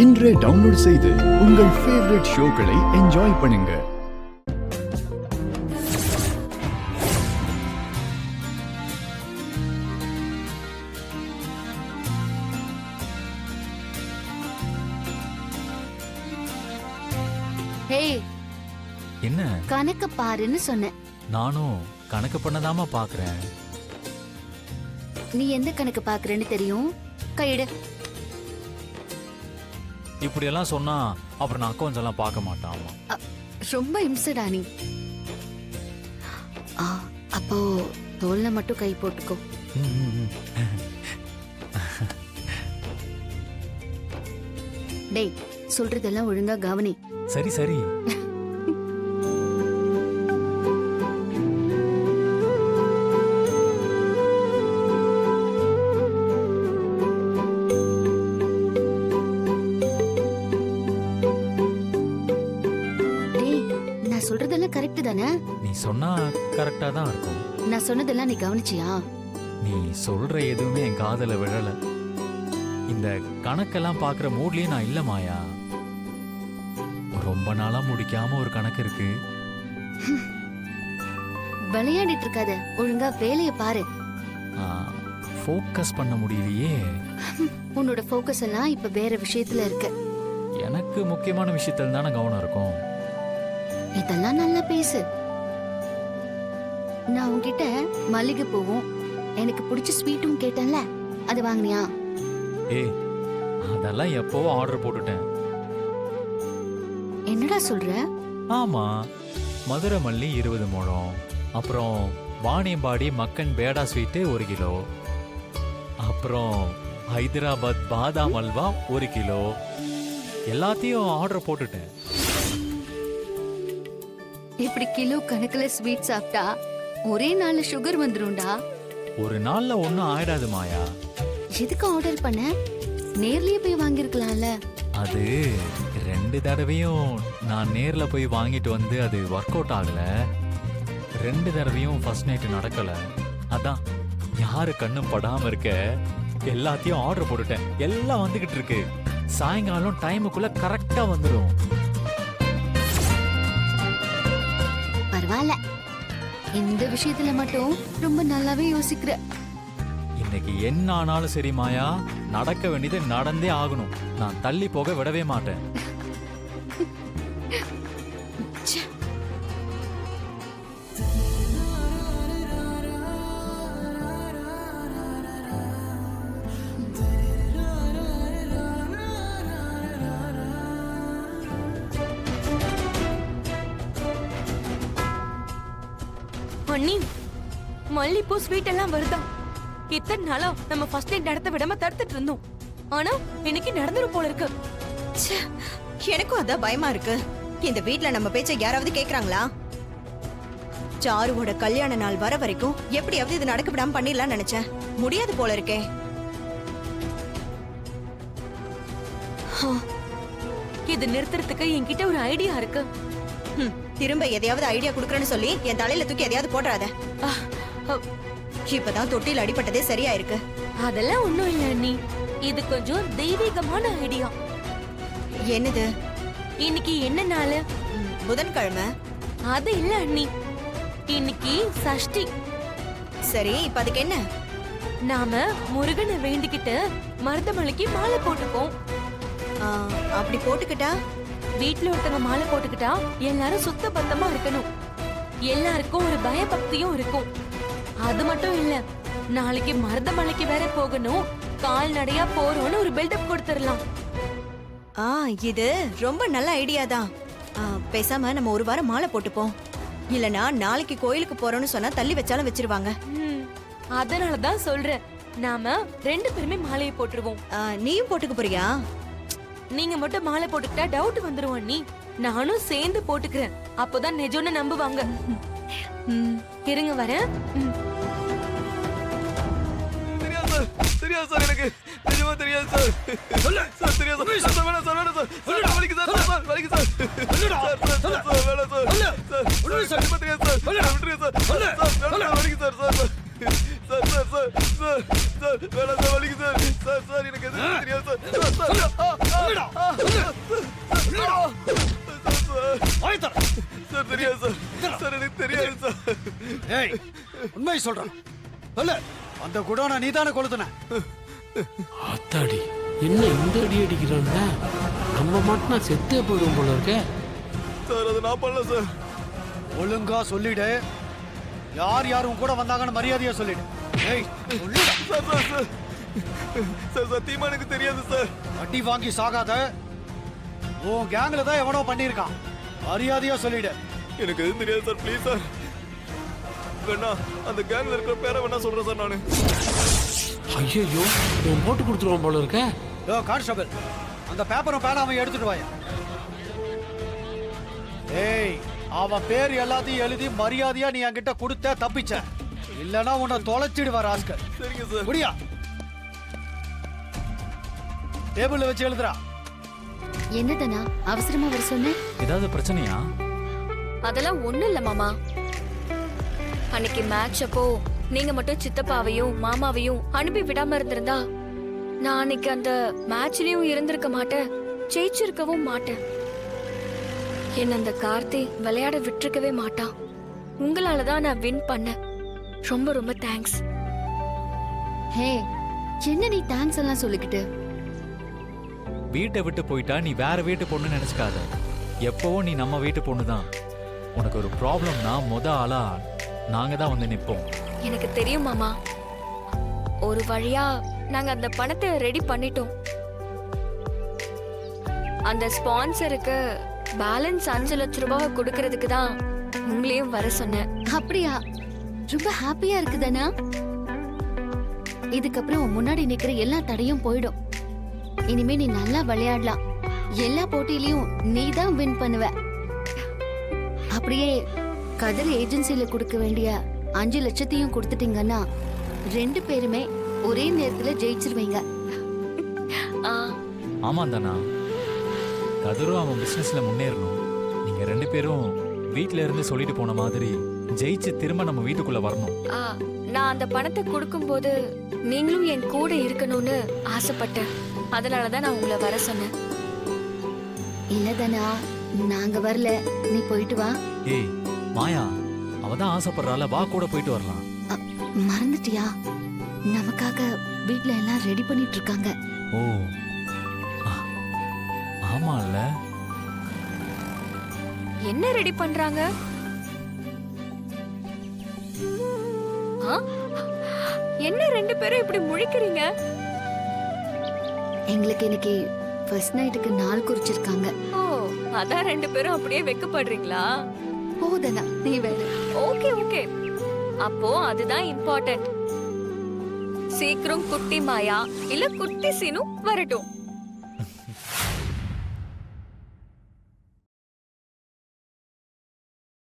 இன்றே டவுன்லோட் செய்து உங்கள் ஃபேவரட் ஷோக்களை என்ஜாய் பண்ணுங்க. ஹே, என்ன கணக்கு பாருன்னு சொன்னேன். நானும் கணக்கு பண்ணதாம பாக்குறேன். நீ எந்த கணக்கு பாக்குறேன்னு தெரியும். கையிடு. இப்படி எல்லாம் சொன்னா அப்புறம் நான் அக்கௌண்ட்ஸ் எல்லாம் பார்க்க மாட்டாமா. ரொம்ப இம்சடா நீ. அப்போ தோல்ல மட்டும் கை போட்டுக்கோ. டேய், சொல்றதெல்லாம் ஒழுங்கா கவனி. சரி சரி. சொல்றதெல்லாம் கரெக்ட் தானே? நீ சொன்னா கரெக்டா தான் இருக்கும். நான் சொன்னதெல்லாம் நீ கவனிச்சியா? நீ சொல்ற எதுவுமே என் காதுல விழல. இந்த கணக்கெல்லாம் பாக்குற மூட்லயே நான் இல்ல மாயா. ரொம்ப நாளா முடிக்காம ஒரு கணக்கு இருக்கு. விளையாடிட்டு இருக்காத, ஒழுங்கா வேலைய பாரு. ஃபோக்கஸ் பண்ண முடியலையே. உன்னோட ஃபோக்கஸ் எல்லாம் இப்ப வேற விஷயத்துல இருக்கு. எனக்கு முக்கியமான விஷயத்துல தானே கவனம் இருக்கும். இதெல்லாம் நல்லா பேசு. நான் உன்கிட்ட மல்லிகை பூவும் எனக்கு பிடிச்ச ஸ்வீட்டும் கேட்டேன்ல, அது வாங்கினியா? ஏய், அதெல்லாம் எப்பவோ ஆர்டர் போட்டுட்டேன். என்னடா சொல்ற? ஆமா, மதுரை மல்லி 20 முழம், அப்புறம் வாணியம்பாடி மக்கன் பேடா ஸ்வீட்டு 1 கிலோ, அப்புறம் ஹைதராபாத் பாதாம் அல்வா 1 கிலோ, எல்லாத்தையும் ஆர்டர் போட்டுட்டேன். இப்படி கிலோ கணக்குல ஸ்வீட் சாப்பிட்டா ஒரே நாள்ல சுகர் வந்துரும்டா. ஒரு நாள்ல ஒண்ணும் ஆயிடாது மாயா. எதுக்கு ஆர்டர் பண்ண? நேர்லயே போய் வாங்கிருக்கலாம்ல. அது 2 தடவையும் நான் நேர்ல போய் வாங்கிட்டு வந்து அது ஒர்க் அவுட் ஆகல. 2 தடவையும் ஃபர்ஸ்ட் நைட் நடக்கல. அதான் யாரு கண்ணும் படாம இருக்க எல்லாத்தையும் ஆர்டர் போட்டுட்டேன். எல்லாம் வந்துகிட்டு இருக்கு. சாயங்காலம் டைமுக்குள்ள கரெக்டா வந்துடும். பரவாயில்ல, இந்த விஷயத்துல மட்டும் ரொம்ப நல்லாவே யோசிக்கிற. இன்னைக்கு என்ன ஆனாலும் சரி மாயா, நடக்க வேண்டியது நடந்தே ஆகணும். நான் தள்ளி போக விடவே மாட்டேன். அண்ணி, மல்லிப்பூ ஸ்வீட் எல்லாம் வருதா? இத்தனை நாளா நம்ம ஃபர்ஸ்ட் நைட் நடத்த விடாம தடுத்துட்டு இருந்தோம். ஆனா இன்னைக்கு நடந்துரும் போல இருக்கு. எனக்கும் அதான் பயமா இருக்கு. இந்த வீட்ல நம்ம பேச்ச யாராவது கேக்குறாங்களா? சாருவோட கல்யாண நாள் வர வரைக்கும் எப்படியாவது இது நடக்க விடாம பண்ணிடலாம் நினைச்சேன். முடியாது போல இருக்கே. இது நிறுத்துறதுக்கு என்கிட்ட ஒரு ஐடியா இருக்கு. திரும்ப எதையாவது ஐடியா குடுக்கறேன்னு சொல்லி என் தலையில தூக்கி எதையாவது போடுறாத. இப்பதான் தொட்டில் அடிபட்டதே சரியா இருக்கு. அதெல்லாம் ஒண்ணும் இல்ல அண்ணி, இது கொஞ்சம் தெய்வீகமான ஐடியா. என்னது? இன்னைக்கு என்ன நாள்? புதன்கிழமை. அது இல்ல அண்ணி, இன்னைக்கு சஷ்டி. சரி, இப்ப அதுக்கு என்ன? நாம முருகனை வேண்டிக்கிட்டு மருதமலைக்கு மாலை போட்டுப்போம். அப்படி போட்டுக்கிட்டா வீட்டுல ஒருத்தங்க மாலை போட்டுக்கிட்டா எல்லாரும் சுத்த பத்தமா இருக்கணும். எல்லாருக்கும் ஒரு பயபக்தியும் இருக்கும். அது மட்டும் இல்ல, நாளைக்கு மருதமலைக்கு வேற போகணும், கால்நடையா போறோம்னு ஒரு பில்டப் கொடுத்துடலாம். இது ரொம்ப நல்ல ஐடியா தான். பேசாம நம்ம ஒரு வாரம் மாலை போட்டுப்போம். இல்லனா நாளைக்கு கோயிலுக்கு போறோம்னு சொன்னா தள்ளி வச்சாலும் வச்சிருவாங்க. அதனாலதான் சொல்றேன், நாம 2 பேருமே மாலையை போட்டுருவோம். நீயும் போட்டுக்க போறியா? நீங்க மட்டும் மாலை போட்டுக்கிட்டா டவுட் வந்துரும் அண்ணி. நானும் சேர்ந்து போட்டுக்கிறேன், அப்போதான் நிஜம்னு நம்புவாங்க. இருங்க வரேன். தெரியாது சார், எனக்கு நிஜமா தெரியாது சார். சொல்லு சார், தெரியாது சார். சார் வேணாம் சார், வேணாம் சார். சொல்லு வலிக்கு சார், சார் வலிக்கு சார். சொல்லுடா. சார் சார் வேணாம் சார். சொல்லு. சார் ஒண்ணுமே சார் நிஜமா தெரியாது சார். சொல்லு விட்டுருங்க சார். சொல்லு. சார் வேணாம் வலிக்கு sir. Sir sir sir sir sir sir வேணாம் சார் வலிக்கு சார். சார் சார் எனக்கு எதுவும் தெரியாது சார். சார் சார் சொல்லுடா. ஏய் உண்மை சொல்றான் சொல்லு, அந்த குடோனை நீதானே கொளுத்துன? அத்தாடி என்ன இந்த அடி அடிக்கிறான்ல, நம்ம மட்டும் செத்தே போயிடும் போல இருக்கே. சார் அது நான் பண்ணல சார். ஒழுங்கா சொல்லிடு, யார் யார் உன் கூட வந்தாங்கன்னு மரியாதையா சொல்லிடு. ஏய் சொல்லுடா. சார் சார் சார் சார் சத்தியமா எனக்கு தெரியாது சார். அடி வாங்கி சாகாத, உன் கேங்ல தான் எவனோ பண்ணியிருக்கான். மரியாதையா சொல்லிடு. எனக்கு எதுவும் தெரியாது சார், ப்ளீஸ் சார். வேணா அந்த கேங்ல இருக்கிற பேரை வேணா சொல்றேன் சார் நானு. ஐயோ இவன் போட்டு கொடுத்துருவான் போல இருக்க. யோ கான்ஸ்டபிள், அந்த பேப்பரும் பேனாவை எடுத்துட்டு வாயா. ஏய் அவன் பேர் எல்லாத்தையும் எழுதி மரியாதையா நீ என்கிட்ட கொடுத்த, தப்பிச்ச. இல்லனா உன்னை தொலைச்சிடுவார் ஆஸ்கர். சரிங்க சார். முடியா டேபிள்ல வச்சு எழுதுறா. என்னதனா அவசரமா வர சொன்னேன்? ஏதாவது பிரச்சனையா? அதெல்லாம் ஒண்ணும் இல்ல மாமா. அன்னைக்கு மேட்ச் அப்போ நீங்க மட்டும் சித்தப்பாவையும் மாமாவையும் அனுப்பி விடாம இருந்திருந்தா நான் அன்னைக்கு அந்த மேட்ச்லயும் இருந்திருக்க மாட்டேன், ஜெயிச்சிருக்கவும் மாட்டேன். என்ன அந்த கார்த்தி விளையாட விட்டுருக்கவே மாட்டான். உங்களாலதான் நான் வின் பண்ணேன். ரொம்ப ரொம்ப தேங்க்ஸ். ஹே, என்ன நீ தேங்க்ஸ் எல்லாம் சொல்லிக்கிட்டு? வீட்டை விட்டு போயிட்டா நீ வேற வீட்டு பொண்ணு நினைச்சுக்காத. எப்பவும் நீ நம்ம வீட்டு பொண்ணு தான். உனக்கு ஒரு ப்ராப்ளம்னா ஆளா நாங்க தான் வந்து நிப்போம். எனக்கு தெரியும் மாமா. ஒரு வழியா நாங்க அந்த பணத்தை ரெடி பண்ணிட்டோம். அந்த ஸ்பான்சருக்கு பேலன்ஸ் 5 லட்சம் ரூபாவை கொடுக்கறதுக்கு தான் உங்களையும் வர சொன்னேன். அப்படியா? ரொம்ப ஹாப்பியா இருக்குதானா? இதுக்கப்புறம் உன் முன்னாடி நிக்கிற எல்லா தடையும் போயிடும். இனிமே நீ நல்லா விளையாடலாம். எல்லா போட்டியிலயும் நீ தான் வின் பண்ணுவ. அப்படியே கதிர் ஏஜென்சில கொடுக்க வேண்டிய 5 லட்சத்தையும் கொடுத்துட்டீங்கன்னா 2 பேருமே ஒரே நேரத்துல ஜெயிச்சிருவீங்க. ஆ, ஆமா தானா, கதிரும் அவன் பிசினஸ்ல முன்னேறணும். நீங்க 2 பேரும் வீட்ல இருந்து சொல்லிட்டு போன மாதிரி ஜெயிச்சு திரும்ப நம்ம வீட்டுக்குள்ள வரணும். ஆ, நான் அந்த பணத்தை கொடுக்கும்போது நீங்களும் என் கூட இருக்கணும்னு ஆசைப்பட்டேன். அதனாலதான் நான் உங்களை வர சொன்னேன். இல்லதானா, நாங்க வரல, நீ போயிட்டு வா. ஏய் மாயா, அவ தான் ஆசைப்படுறால, வா கூட போயிட்டு வரலாம். மறந்துட்டியா? நமக்காக வீட்ல எல்லாம் ரெடி பண்ணிட்டு இருக்காங்க. ஓ ஆமா இல்ல. என்ன ரெடி பண்றாங்க? ஆ? என்ன 2 பேரும் இப்படி முழிக்கிறீங்க? எங்களுக்கு இன்னைக்கு ஃபர்ஸ்ட் நைட்டுக்கு நாள் குறிச்சிருக்காங்க. ஓ, அதான் 2 பேரும் அப்படியே வெக்கப்படுறீங்களா? போதனா, நீ வேற. ஓகே ஓகே, அப்போ அதுதான் இம்பார்ட்டன்ட். சீக்கிரம் குட்டி மாயா இல்ல குட்டி சீனு வரட்டும்.